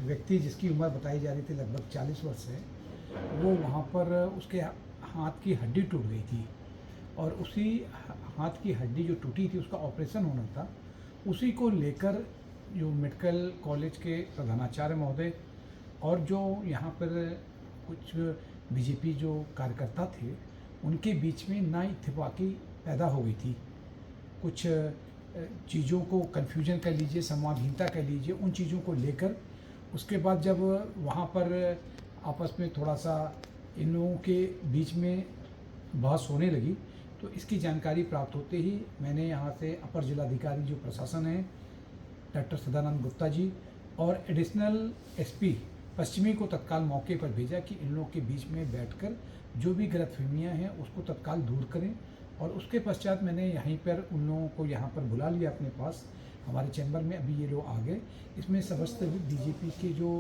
व्यक्ति जिसकी उम्र बताई जा रही थी लगभग 40 वर्ष है, वो वहाँ पर उसके हाथ की हड्डी टूट गई थी और उसी हाथ की हड्डी जो टूटी थी उसका ऑपरेशन होना था। उसी को लेकर जो मेडिकल कॉलेज के प्रधानाचार्य महोदय और जो यहाँ पर कुछ बीजेपी जो कार्यकर्ता थे, उनके बीच में ना इत्तेफाकी पैदा हो गई थी। कुछ चीज़ों को कन्फ्यूजन कह लीजिए, संवादहीनता कह लीजिए, उन चीज़ों को लेकर उसके बाद जब वहाँ पर आपस में थोड़ा सा इन लोगों के बीच में बहस होने लगी, तो इसकी जानकारी प्राप्त होते ही मैंने यहाँ से अपर जिलाधिकारी जो प्रशासन है डॉक्टर सदानंद गुप्ता जी और एडिशनल एसपी पश्चिमी को तत्काल मौके पर भेजा कि इन लोगों के बीच में बैठकर जो भी गलतफहमियाँ हैं उसको तत्काल दूर करें। और उसके पश्चात मैंने यहीं पर उन लोगों को यहाँ पर बुला लिया अपने पास, हमारे चैम्बर में अभी ये लोग आ गए। इसमें समस्त बीजेपी के जो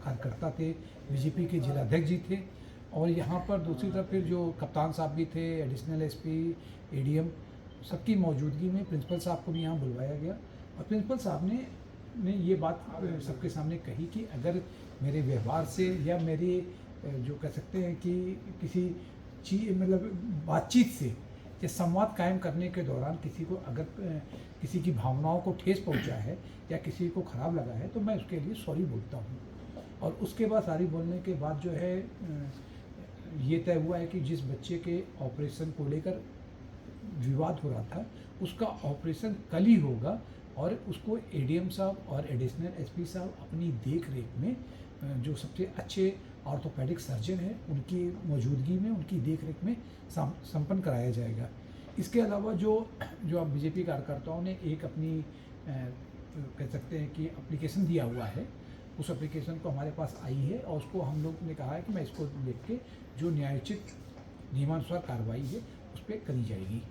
कार्यकर्ता थे, बीजेपी के जिलाध्यक्ष जी थे और यहाँ पर दूसरी तरफ फिर जो कप्तान साहब भी थे, एडिशनल एसपी, एडीएम, सबकी मौजूदगी में प्रिंसिपल साहब को भी यहाँ बुलवाया गया। और प्रिंसिपल साहब ने ये बात सबके सामने कही कि अगर मेरे व्यवहार से या मेरे जो कह सकते हैं कि किसी चीज़ मतलब बातचीत से या संवाद कायम करने के दौरान किसी को अगर किसी की भावनाओं को ठेस पहुंचा है या किसी को ख़राब लगा है तो मैं उसके लिए सॉरी बोलता हूं। और उसके बाद सॉरी बोलने के बाद जो है ये तय हुआ है कि जिस बच्चे के ऑपरेशन को लेकर विवाद हो रहा था उसका ऑपरेशन कल ही होगा और उसको एडीएम साहब और एडिशनल एसपी साहब अपनी देख रेख में जो सबसे अच्छे ऑर्थोपेडिक सर्जन हैं उनकी मौजूदगी में, उनकी देख रेख में संपन्न कराया जाएगा। इसके अलावा जो अब बीजेपी कार्यकर्ताओं ने एक अपनी कह सकते हैं कि एप्लीकेशन दिया हुआ है, उस एप्लीकेशन को हमारे पास आई है और उसको हम लोग ने कहा है कि मैं इसको देख के जो न्यायोचित नियमानुसार कार्रवाई है उस पर करी जाएगी।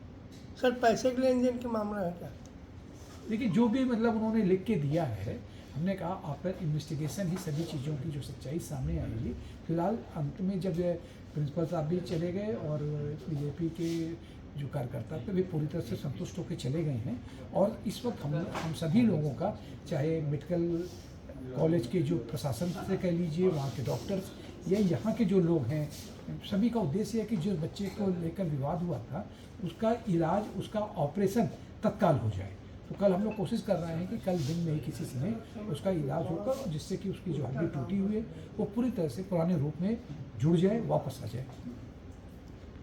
सर, पैसे के लेन देन के मामला है क्या? देखिए, जो भी मतलब उन्होंने लिख के दिया है, हमने कहा आफ्टर इन्वेस्टिगेशन ही सभी चीज़ों की जो सच्चाई सामने आएगी। फिलहाल अंत में जब प्रिंसिपल साहब भी चले गए और बीजेपी के जो कार्यकर्ता थे वे पूरी तरह से संतुष्ट होकर चले गए हैं। और इस वक्त हम सभी लोगों का, चाहे मेडिकल कॉलेज के जो प्रशासन से कह लीजिए, वहाँ के डॉक्टर्स या यहाँ के जो लोग हैं, सभी का उद्देश्य है कि जो बच्चे को लेकर विवाद हुआ था उसका इलाज, उसका ऑपरेशन तत्काल हो जाए। तो कल हम लोग कोशिश कर रहे हैं कि कल दिन में ही किसी समय उसका इलाज होगा जिससे कि उसकी जो हड्डी टूटी हुई है वो पूरी तरह से पुराने रूप में जुड़ जाए, वापस आ जाए।